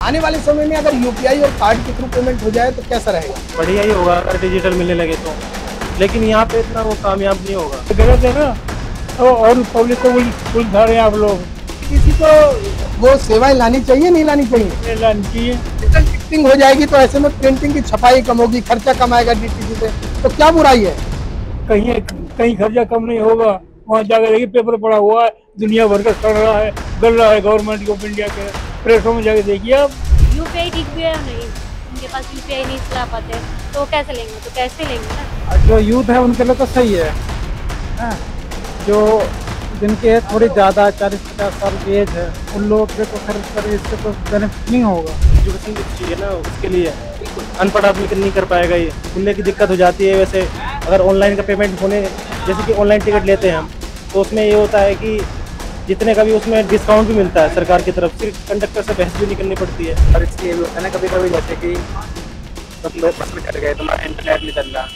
आने वाले समय में अगर यूपीआई और कार्ड के थ्रू पेमेंट हो जाए तो कैसा रहेगा? बढ़िया ही होगा अगर डिजिटल मिलने लगे तो, लेकिन यहाँ पे इतना वो कामयाब नहीं होगा। गलत है ना, और पब्लिक को उलझा रहे हैं आप लोग। किसी को वो सेवाएं लानी चाहिए, नहीं लानी चाहिए? लानी चाहिए। डिजिटल टिकटिंग हो जाएगी तो ऐसे में प्रिंटिंग की छपाई कम होगी, खर्चा कम आएगा डीटीसी से, तो क्या बुराई है? कहीं कहीं खर्चा कम नहीं होगा, वहाँ जाकर देखिए पेपर पड़ा हुआ है, दुनिया भर का सड़ रहा है, गल रहा है गवर्नमेंट ऑफ इंडिया के प्रेसों में जाके देखिए आप। यूपीआई ठीक भी है या नहीं? उनके पास यूपीआई नहीं चला पाते तो कैसे लेंगे? तो कैसे लेंगे ना? जो यूथ है उनके लिए तो सही है, जो जिनके थोड़ी ज़्यादा 40-50 साल की एज है उन लोगों के तो खर्च इससे तो बेनिफिट नहीं होगा। एजुकेशन की चाहिए ना, उसके लिए अनपढ़ आदमी नहीं कर पाएगा, ये खुलने की दिक्कत हो जाती है। वैसे अगर ऑनलाइन का पेमेंट होने, जैसे कि ऑनलाइन टिकट लेते हैं हम, तो उसमें ये होता है कि जितने का भी उसमें डिस्काउंट भी मिलता है सरकार की तरफ से, कंडक्टर से बहस भी नहीं करनी पड़ती है। और इसकी ये भी होता है ना, कभी कभी जैसे कि तुम लोग बस में चढ़ गए, तुम्हारा इंटरनेट नहीं चल रहा,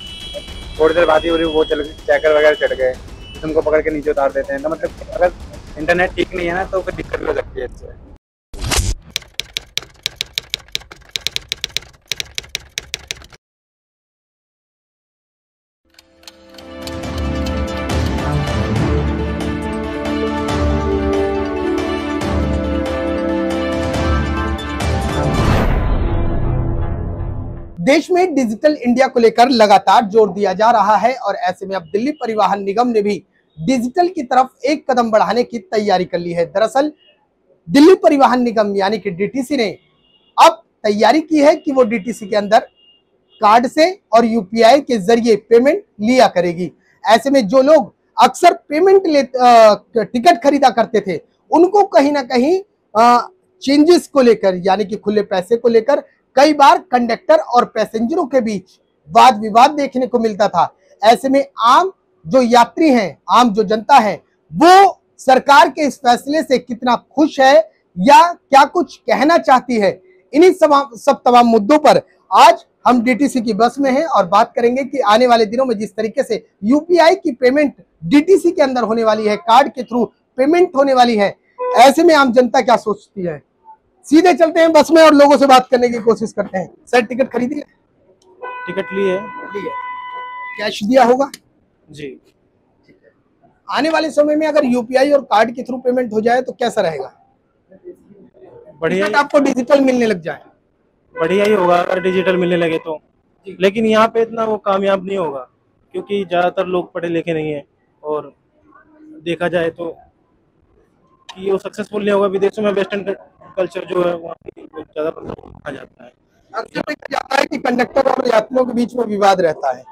थोड़ी देर बाद ही वो चल चैकर वगैरह चढ़ गए, तुमको पकड़ के नीचे उतार देते हैं। तो मतलब अगर इंटरनेट ठीक नहीं है ना तो फिर दिक्कत भी हो सकती है इससे। देश में डिजिटल इंडिया को लेकर लगातार जोर दिया जा रहा है और ऐसे में अब दिल्ली परिवहन निगम ने भी डिजिटल की तरफ एक कदम बढ़ाने की तैयारी कर ली है। दरअसल दिल्ली परिवहन निगम यानी कि डीटीसी ने अब तैयारी की है कि वो डीटीसी के अंदर कार्ड से और यूपीआई के जरिए पेमेंट लिया करेगी। ऐसे में जो लोग अक्सर पेमेंट टिकट खरीदा करते थे, उनको कहीं ना कहीं चेंजेस को लेकर यानी कि खुले पैसे को लेकर कई बार कंडक्टर और पैसेंजरों के बीच वाद विवाद देखने को मिलता था। ऐसे में आम जो यात्री हैं, आम जो जनता है, वो सरकार के इस फैसले से कितना खुश है या क्या कुछ कहना चाहती है, इन्हीं सब तमाम मुद्दों पर आज हम डीटीसी की बस में हैं और बात करेंगे कि आने वाले दिनों में जिस तरीके से यूपीआई की पेमेंट डीटीसी के अंदर होने वाली है, कार्ड के थ्रू पेमेंट होने वाली है, ऐसे में आम जनता क्या सोचती है। सीधे चलते हैं बस में और लोगों से बात करने की कोशिश करते हैं। सर, टिकट खरीदी है? टिकट लिए कैश दिया होगा जी। आने वाले समय में अगर यूपीआई और कार्ड के थ्रू पेमेंट हो जाए तो कैसा रहेगा? बढ़िया आपको डिजिटल मिलने लग जाए? बढ़िया ही होगा अगर डिजिटल मिलने लगे तो, लेकिन यहाँ पे इतना वो कामयाब नहीं होगा क्योंकि ज़्यादातर लोग पढ़े लिखे नहीं है और देखा जाए तो कि वो सक्सेसफुल नहीं होगा। विदेशों में वेस्टर्न कल्चर जो है वहाँ ज़्यादा आ जाता है। अक्सर देखा जाता है कि कंडक्टर और यात्रियों के बीच में विवाद रहता है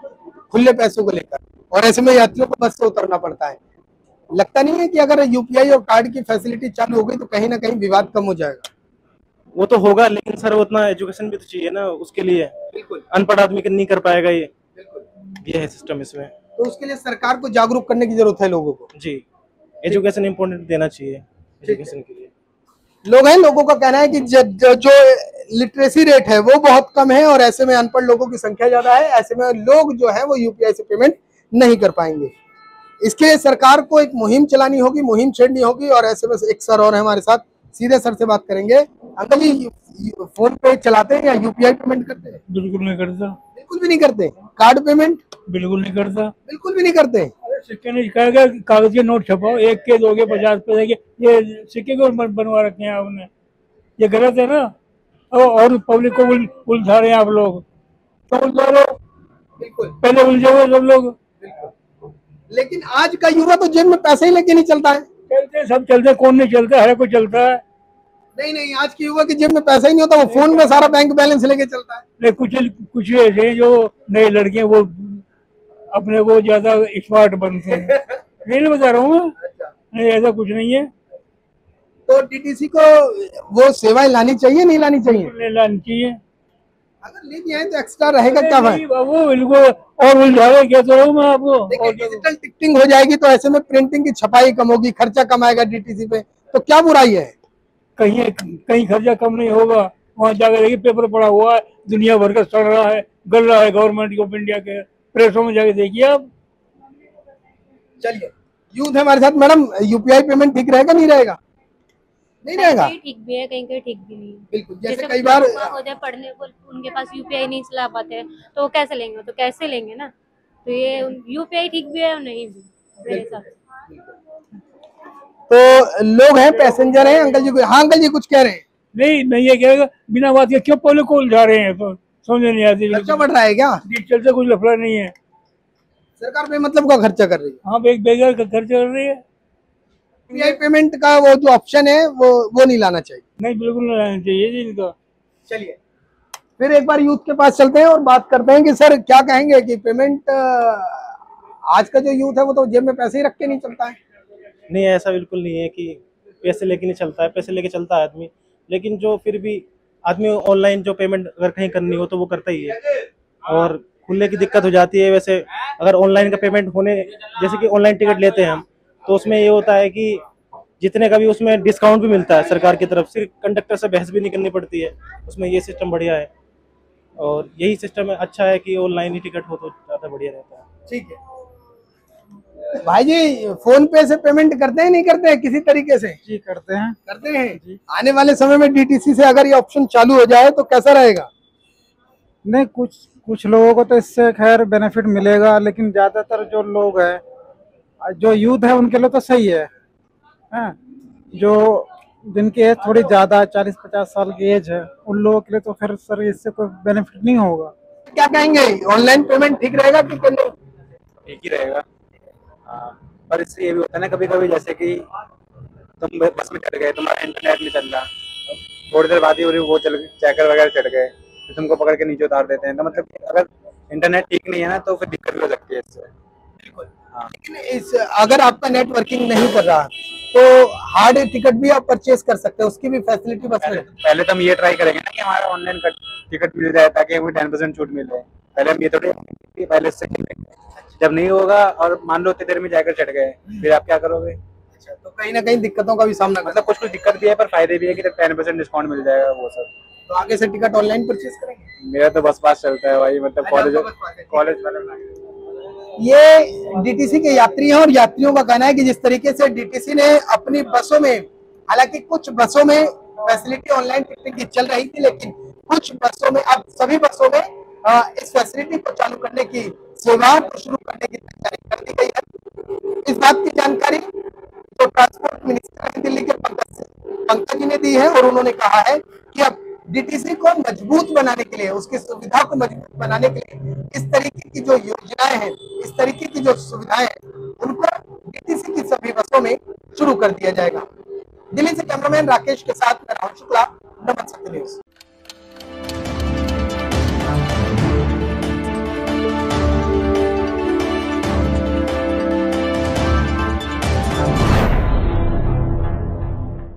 खुले पैसों को लेकर, और ऐसे में यात्रियों को बस से उतरना पड़ता है। लगता नहीं है कि अगर यूपीआई और कार्ड की फैसिलिटी चालू हो गई तो कहीं ना कहीं विवाद कम हो जाएगा? वो तो होगा, लेकिन सर उतना एजुकेशन भी तो चाहिए ना, उसके लिए बिल्कुल अनपढ़ आदमी नहीं कर पाएगा ये है सिस्टम इसमें। तो उसके लिए सरकार को जागरूक करने की जरूरत है लोगों को। जी, एजुकेशन इम्पोर्टेंट देना चाहिए एजुकेशन के लिए। लोगों का कहना है कि जो लिटरेसी रेट है वो बहुत कम है और ऐसे में अनपढ़ लोगों की संख्या ज्यादा है, ऐसे में लोग जो है वो यूपीआई से पेमेंट नहीं कर पाएंगे। इसके लिए सरकार को एक मुहिम चलानी होगी, मुहिम छेड़नी होगी। और ऐसे में एक सर और हमारे साथ, सीधे सर से बात करेंगे। अंकल जी, फोन पे चलाते हैं या यूपीआई पेमेंट करते हैं? बिल्कुल नहीं करता। बिल्कुल भी नहीं करते? कार्ड पेमेंट बिल्कुल नहीं करता। बिल्कुल भी नहीं करते? अरे सिक्के नहीं कहेगा, कागज के नोट छपाओ, 1 के 2 के 50 पैसे के, ये सिक्के को बनवा रखे हैं आपने, ये गलत है ना, और पब्लिक को उलझा रहे हैं आप लोग। तो उलझा रहे हो, बिल्कुल पहले उलझे हुए सब लोग। लेकिन आज का युवा तो जेब में पैसे ही लेके नहीं चलता है। चलते सब चलते, कौन नहीं चलता, हर कोई चलता है। नहीं, आज के युवा की जेब में पैसा ही नहीं होता, वो फोन में सारा बैंक बैलेंस लेके चलता है। नहीं, कुछ ऐसे हैं जो नए लड़के वो अपने को ज्यादा स्मार्ट बनते हैं। नहीं बता रहा हूँ, नहीं ऐसा कुछ नहीं है। तो डीटीसी को वो सेवाएं लानी चाहिए, नहीं लानी चाहिए? लानी चाहिए। अगर ले भी आए तो एक्स्ट्रा रहेगा क्या भाई? वो इनको और उलझावे क्या तो मैं आपको। डिजिटल टिकटिंग हो जाएगी तो ऐसे में प्रिंटिंग की छपाई कम होगी, खर्चा कम आएगा डीटीसी पे, तो क्या बुराई है? कहीं खर्चा कम नहीं होगा, वहाँ जाकर देखिए पेपर पड़ा हुआ है, दुनिया भर का सड़ रहा है, गल रहा है गवर्नमेंट ऑफ इंडिया के प्रेसों में जाके देखिए आप। चलिए, यूथ है हमारे साथ। मैडम, यूपीआई पेमेंट ठीक रहेगा, नहीं रहेगा? नहीं रहेगा। कहीं ठीक भी है, कहीं कहीं ठीक भी नहीं है। बिल्कुल, जैसे जैसे कई बार होते हैं पढ़ने को, उनके पास यूपीआई नहीं चला पाते, तो वो कैसे लेंगे? तो कैसे लेंगे ना। तो ये यूपीआई ठीक भी है और नहीं भी, मेरे हिसाब से। तो लोग हैं, पैसेंजर हैं, अंकल जी हाँ अंकल जी कुछ कह रहे हैं। नहीं, मैं ये कह रहा बिना बात के क्यों पब्लिक को उलझा रहे हैं, तो समझ नहीं आती। खर्चा बढ़ रहा है क्या? डिजिटल से कुछ लफड़ा नहीं है। सरकार बेमतलब का खर्चा कर रही है। हाँ, एक बेकार का खर्च कर रही है। यूपीआई पेमेंट का वो जो ऑप्शन है वो नहीं लाना चाहिए। नहीं, बिल्कुल नहीं रहना चाहिए जी इनका। चलिए फिर एक बार यूथ के पास चलते हैं और बात करते हैं कि सर क्या कहेंगे कि पेमेंट, आज का जो यूथ है वो तो जेब में पैसे ही रख के नहीं चलता है। नहीं, ऐसा बिल्कुल नहीं है कि पैसे लेके नहीं चलता है, पैसे लेके चलता है आदमी, लेकिन जो फिर भी आदमी ऑनलाइन जो पेमेंट अगर कहीं करनी हो तो वो करता ही है, और खुलने की दिक्कत हो जाती है। वैसे अगर ऑनलाइन का पेमेंट होने, जैसे कि ऑनलाइन टिकट लेते हैं हम, तो उसमें ये होता है कि जितने का भी उसमें डिस्काउंट भी मिलता है सरकार की तरफ से, कंडक्टर से बहस भी नहीं करनी पड़ती है, उसमें ये सिस्टम बढ़िया है। और यही सिस्टम अच्छा है कि ऑनलाइन ही टिकट हो तो ज़्यादा बढ़िया रहता है। ठीक है भाई जी, फोन पे से पेमेंट करते हैं नहीं करते हैं किसी तरीके से? जी करते हैं। करते हैं। आने वाले समय में डीटीसी से अगर ये ऑप्शन चालू हो जाए तो कैसा रहेगा? नहीं, कुछ लोगों को तो इससे खैर बेनिफिट मिलेगा, लेकिन ज्यादातर जो लोग हैं, जो यूथ है, उनके लिए तो सही है। हाँ, जो जिनकी एज थोड़ी ज्यादा 40-50 साल की एज है, उन लोगों के लिए तो फिर सर इससे कोई बेनिफिट नहीं होगा। क्या कहेंगे, ऑनलाइन पेमेंट ठीक रहेगा कि नहीं? ठीक ही रहेगा। हाँ, पर इससे ये भी होता है ना, कभी कभी जैसे कि तुम बस में चढ़ गए, तुम्हारा इंटरनेट नहीं चल रहा, थोड़ी देर बाद ही वो चैकर वगैरह चढ़ गए, तो तुमको पकड़ के नीचे उतार देते हैं। तो मतलब अगर इंटरनेट ठीक नहीं है ना, तो फिर दिक्कत भी हो सकती है इससे। हाँ। लेकिन इस अगर आपका नेटवर्किंग नहीं कर रहा तो हार्ड टिकट भी आप परचेज कर सकते हैं, उसकी भी फैसिलिटी बस में। पहले तो हम ये ट्राई करेंगे ना कि हमारा ऑनलाइन टिकट मिल जाए, ताकि हमें 10% छूट मिल जाए। पहले हम ये थोड़ी पहले इससे जब नहीं होगा और मान लो उतनी देर में जाकर चढ़ गए, फिर आप क्या करोगे? अच्छा, तो कहीं ना कहीं दिक्कतों का भी सामना मतलब कुछ दिक्कत भी है, पर फायदे भी है कि 10% डिस्काउंट मिल जाएगा वो सब। तो आगे से टिकट ऑनलाइन परचेज करेंगे। मेरा तो बस पास चलता है भाई, मतलब कॉलेज वाले। ये डीटीसी के यात्री हैं और यात्रियों का कहना है कि जिस तरीके से डीटीसी ने अपनी बसों में, हालांकि कुछ बसों में फैसिलिटी ऑनलाइन टिकटिंग की चल रही थी, लेकिन कुछ बसों में, अब सभी बसों में इस फैसिलिटी को चालू करने की, सेवा को शुरू करने की तैयारी कर दी गई है। इस बात की जानकारी जो ट्रांसपोर्ट मिनिस्टर है दिल्ली के पंकज जी ने दी है, और उन्होंने कहा है कि अब डीटीसी को मजबूत बनाने के लिए, उसकी सुविधा को मजबूत बनाने के लिए इस तरीके की जो योजनाएं हैं, इस तरीके की जो सुविधाएं हैं, उनको डीटीसी की सभी बसों में शुरू कर दिया जाएगा। दिल्ली से कैमरामैन राकेश के साथ मैं राहुल शुक्ला, नमस्ते न्यूज।